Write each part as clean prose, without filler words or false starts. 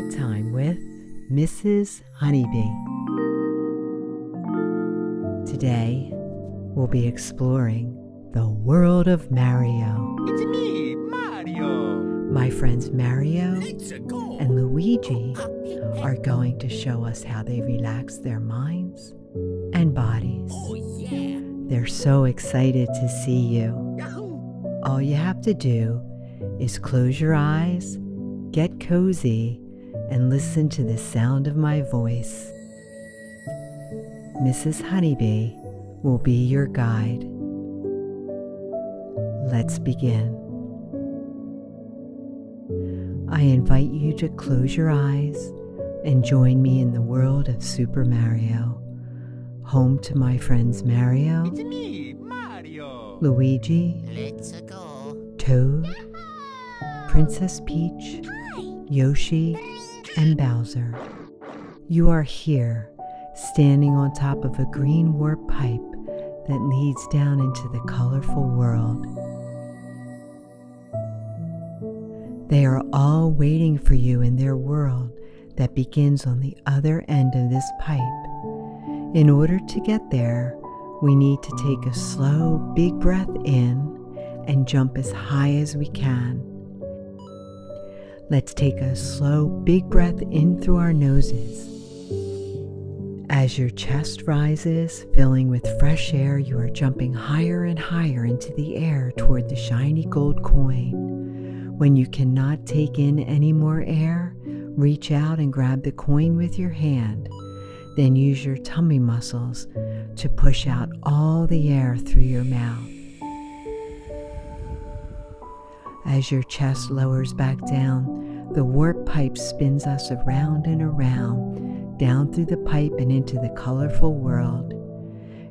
Bedtime with Mrs. Honeybee. Today, we'll be exploring the world of Mario. It's me, Mario. My friends Mario and Luigi are going to show us how they relax their minds and bodies. Oh, yeah. They're so excited to see you. Yahoo. All you have to do is close your eyes, get cozy, and listen to the sound of my voice. Mrs. Honeybee will be your guide. Let's begin. I invite you to close your eyes and join me in the world of Super Mario, home to my friends Mario, It's me, Mario. Luigi, Let's go. Toad, Princess Peach, Yoshi, and Bowser. You are here, standing on top of a green warp pipe that leads down into the colorful world. They are all waiting for you in their world that begins on the other end of this pipe. In order to get there, we need to take a slow, big breath in and jump as high as we can. Let's take a slow, big breath in through our noses. As your chest rises, filling with fresh air, you are jumping higher and higher into the air toward the shiny gold coin. When you cannot take in any more air, reach out and grab the coin with your hand. Then use your tummy muscles to push out all the air through your mouth. As your chest lowers back down, the warp pipe spins us around and around, down through the pipe and into the colorful world.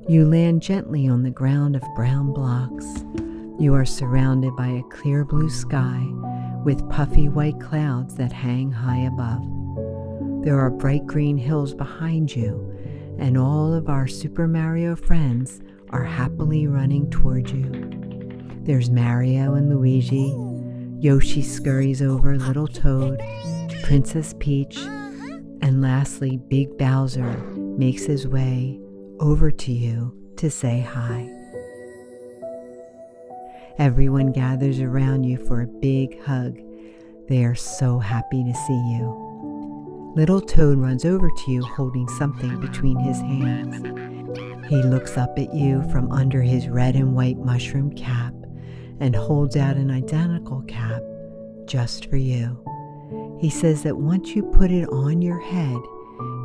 You land gently on the ground of brown blocks. You are surrounded by a clear blue sky with puffy white clouds that hang high above. There are bright green hills behind you, and all of our Super Mario friends are happily running toward you. There's Mario and Luigi. Yoshi scurries over Little Toad, Princess Peach, and lastly, Big Bowser makes his way over to you to say hi. Everyone gathers around you for a big hug. They are so happy to see you. Little Toad runs over to you holding something between his hands. He looks up at you from under his red and white mushroom cap and holds out an identical cap just for you. He says that once you put it on your head,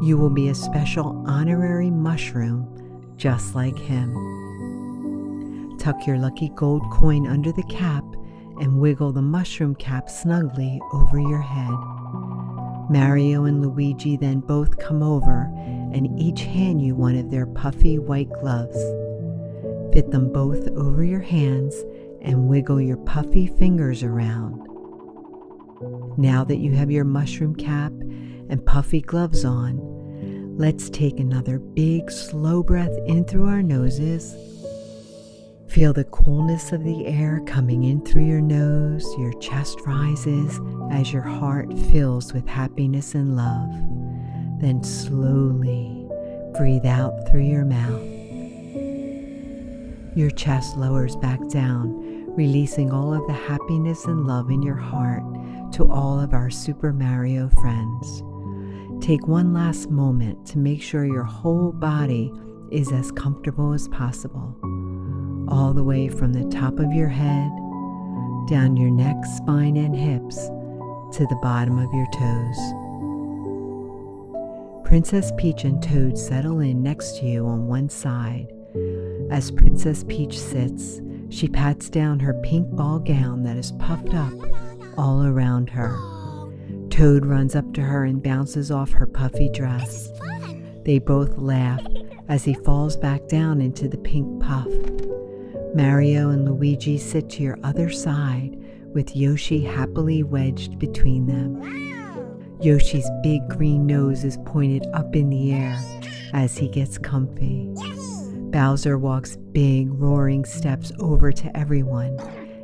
you will be a special honorary mushroom just like him. Tuck your lucky gold coin under the cap and wiggle the mushroom cap snugly over your head. Mario and Luigi then both come over and each hand you one of their puffy white gloves. Fit them both over your hands and wiggle your puffy fingers around. Now that you have your mushroom cap and puffy gloves on, let's take another big, slow breath in through our noses. Feel the coolness of the air coming in through your nose. Your chest rises as your heart fills with happiness and love. Then slowly breathe out through your mouth. Your chest lowers back down, releasing all of the happiness and love in your heart to all of our Super Mario friends. Take one last moment to make sure your whole body is as comfortable as possible, all the way from the top of your head, down your neck, spine, and hips, to the bottom of your toes. Princess Peach and Toad settle in next to you on one side. As Princess Peach sits, she pats down her pink ball gown that is puffed up all around her. Toad runs up to her and bounces off her puffy dress. They both laugh as he falls back down into the pink puff. Mario and Luigi sit to your other side with Yoshi happily wedged between them. Yoshi's big green nose is pointed up in the air as he gets comfy. Bowser walks big, roaring steps over to everyone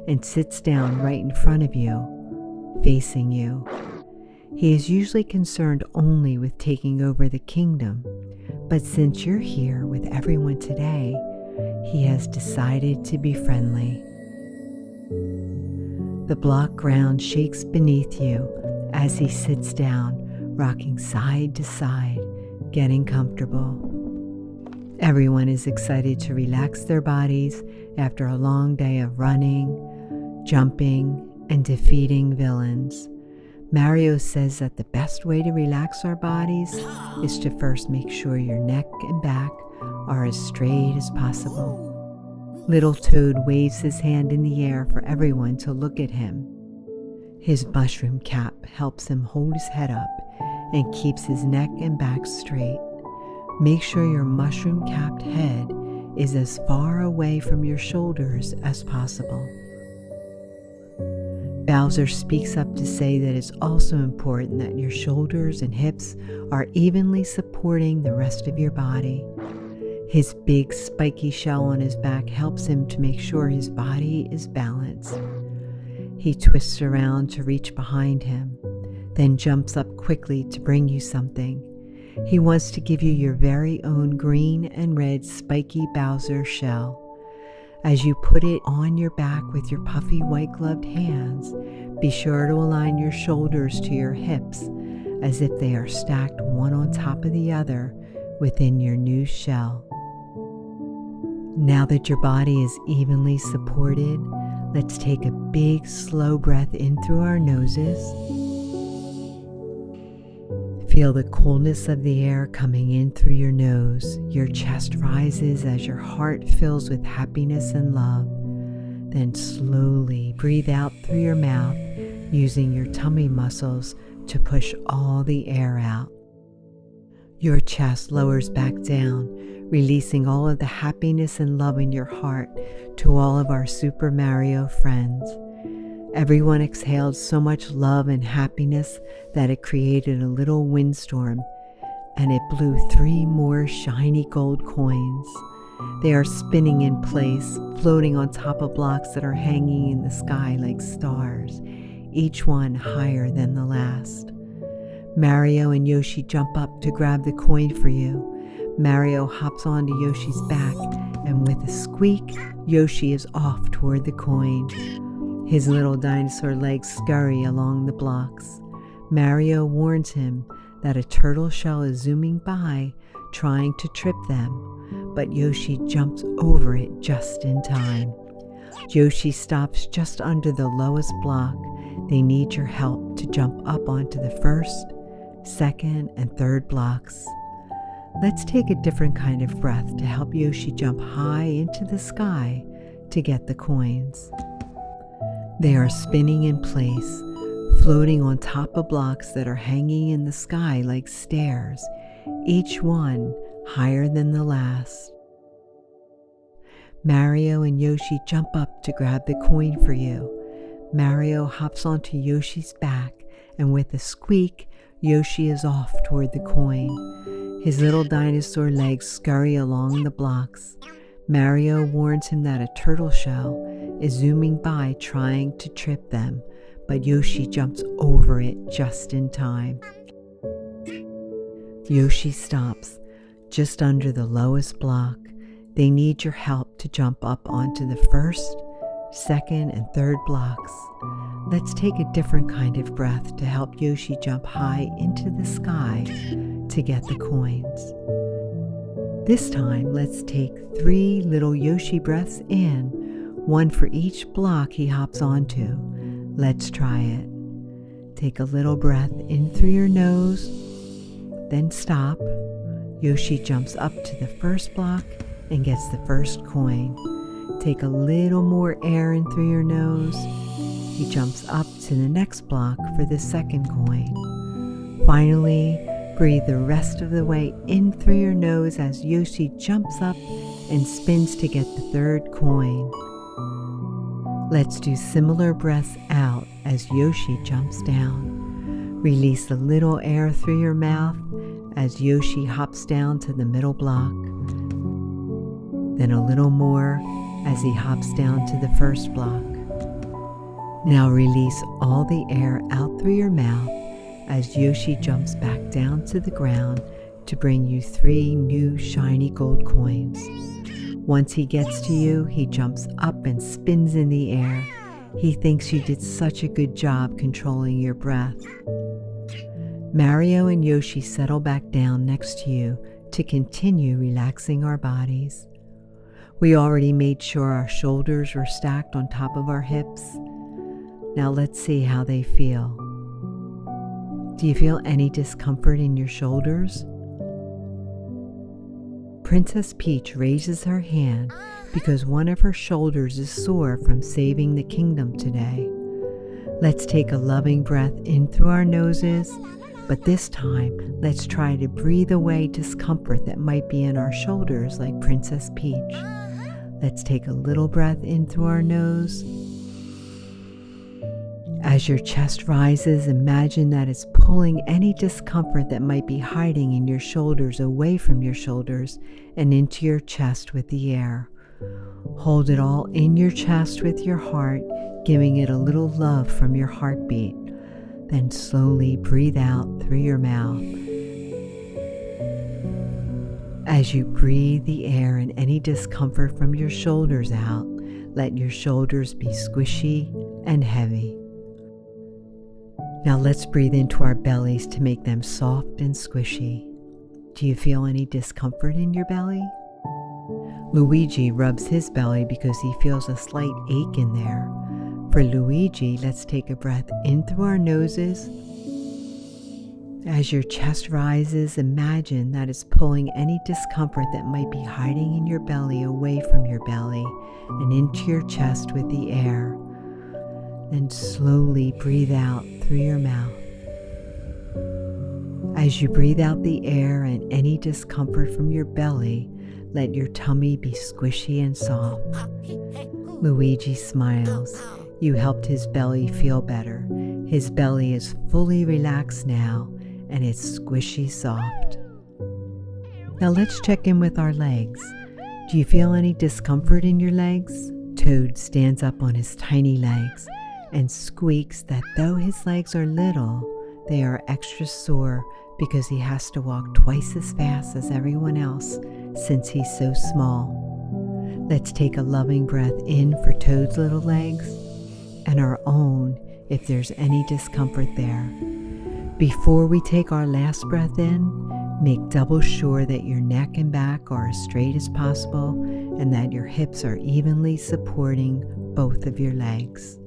and sits down right in front of you, facing you. He is usually concerned only with taking over the kingdom, but since you're here with everyone today, he has decided to be friendly. The block ground shakes beneath you as he sits down, rocking side to side, getting comfortable. Everyone is excited to relax their bodies after a long day of running, jumping, and defeating villains. Mario says that the best way to relax our bodies is to first make sure your neck and back are as straight as possible. Little Toad waves his hand in the air for everyone to look at him. His mushroom cap helps him hold his head up and keeps his neck and back straight. Make sure your mushroom-capped head is as far away from your shoulders as possible. Bowser speaks up to say that it's also important that your shoulders and hips are evenly supporting the rest of your body. His big spiky shell on his back helps him to make sure his body is balanced. He twists around to reach behind him, then jumps up quickly to bring you something. He wants to give you your very own green and red spiky Bowser shell. As you put it on your back with your puffy white-gloved hands, be sure to align your shoulders to your hips as if they are stacked one on top of the other within your new shell. Now that your body is evenly supported, let's take a big, slow breath in through our noses. Feel the coolness of the air coming in through your nose. Your chest rises as your heart fills with happiness and love. Then slowly breathe out through your mouth, using your tummy muscles to push all the air out. Your chest lowers back down, releasing all of the happiness and love in your heart to all of our Super Mario friends. Everyone exhaled so much love and happiness that it created a little windstorm, and it blew 3 more shiny gold coins. They are spinning in place, floating on top of blocks that are hanging in the sky like stars, each one higher than the last. Mario and Yoshi jump up to grab the coin for you. Mario hops onto Yoshi's back, and with a squeak, Yoshi is off toward the coin. His little dinosaur legs scurry along the blocks. Mario warns him that a turtle shell is zooming by, trying to trip them, but Yoshi jumps over it just in time. Yoshi stops just under the lowest block. They need your help to jump up onto the first, second, and third blocks. Let's take a different kind of breath to help Yoshi jump high into the sky to get the coins. They are spinning in place, floating on top of blocks that are hanging in the sky like stairs, each one higher than the last. Mario and Yoshi jump up to grab the coin for you. Mario hops onto Yoshi's back, and with a squeak, Yoshi is off toward the coin. His little dinosaur legs scurry along the blocks. Mario warns him that a turtle shell is zooming by trying to trip them, but Yoshi jumps over it just in time. Yoshi stops just under the lowest block. They need your help to jump up onto the first, second, and third blocks. Let's take a different kind of breath to help Yoshi jump high into the sky to get the coins. This time, let's take 3 little Yoshi breaths in, one for each block he hops onto. Let's try it. Take a little breath in through your nose, then stop. Yoshi jumps up to the first block and gets the first coin. Take a little more air in through your nose. He jumps up to the next block for the second coin. Finally, breathe the rest of the way in through your nose as Yoshi jumps up and spins to get the third coin. Let's do similar breaths out as Yoshi jumps down. Release a little air through your mouth as Yoshi hops down to the middle block. Then a little more as he hops down to the first block. Now release all the air out through your mouth as Yoshi jumps back down to the ground to bring you 3 new shiny gold coins. Once he gets to you, he jumps up and spins in the air. He thinks you did such a good job controlling your breath. Mario and Yoshi settle back down next to you to continue relaxing our bodies. We already made sure our shoulders were stacked on top of our hips. Now let's see how they feel. Do you feel any discomfort in your shoulders? Princess Peach raises her hand because one of her shoulders is sore from saving the kingdom today. Let's take a loving breath in through our noses, but this time let's try to breathe away discomfort that might be in our shoulders like Princess Peach. Let's take a little breath in through our nose. As your chest rises, imagine that it's pulling any discomfort that might be hiding in your shoulders away from your shoulders and into your chest with the air. Hold it all in your chest with your heart, giving it a little love from your heartbeat. Then slowly breathe out through your mouth. As you breathe the air and any discomfort from your shoulders out, let your shoulders be squishy and heavy. Now let's breathe into our bellies to make them soft and squishy. Do you feel any discomfort in your belly? Luigi rubs his belly because he feels a slight ache in there. For Luigi, let's take a breath in through our noses. As your chest rises, imagine that it's pulling any discomfort that might be hiding in your belly away from your belly and into your chest with the air. Then slowly breathe out through your mouth. As you breathe out the air and any discomfort from your belly, let your tummy be squishy and soft. Luigi smiles. You helped his belly feel better. His belly is fully relaxed now, and it's squishy soft. Now let's check in with our legs. Do you feel any discomfort in your legs? Toad stands up on his tiny legs and squeaks that though his legs are little, they are extra sore because he has to walk twice as fast as everyone else since he's so small. Let's take a loving breath in for Toad's little legs and our own if there's any discomfort there. Before we take our last breath in, make double sure that your neck and back are as straight as possible and that your hips are evenly supporting both of your legs.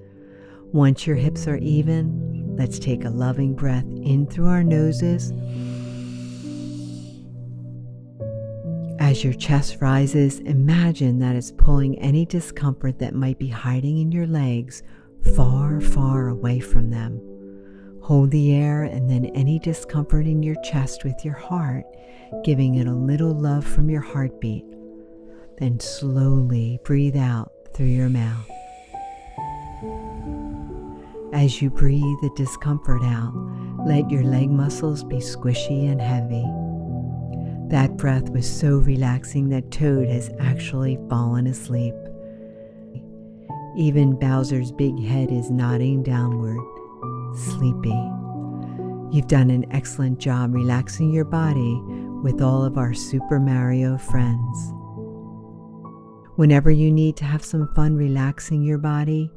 Once your hips are even, let's take a loving breath in through our noses. As your chest rises, imagine that it's pulling any discomfort that might be hiding in your legs far, far away from them. Hold the air and then any discomfort in your chest with your heart, giving it a little love from your heartbeat. Then slowly breathe out through your mouth. As you breathe the discomfort out, let your leg muscles be squishy and heavy. That breath was so relaxing that Toad has actually fallen asleep. Even Bowser's big head is nodding downward, sleepy. You've done an excellent job relaxing your body with all of our Super Mario friends. Whenever you need to have some fun relaxing your body,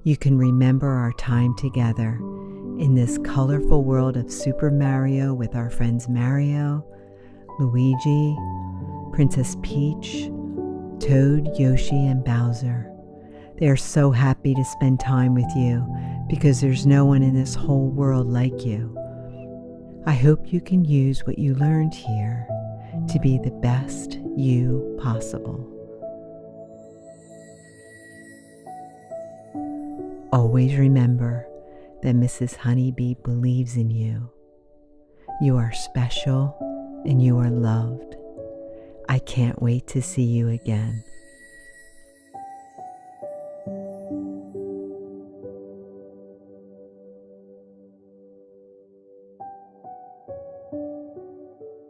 you can remember our time together in this colorful world of Super Mario with our friends Mario, Luigi, Princess Peach, Toad, Yoshi, and Bowser. They are so happy to spend time with you because there's no one in this whole world like you. I hope you can use what you learned here to be the best you possible. Always remember that Mrs. Honeybee believes in you. You are special and you are loved. I can't wait to see you again.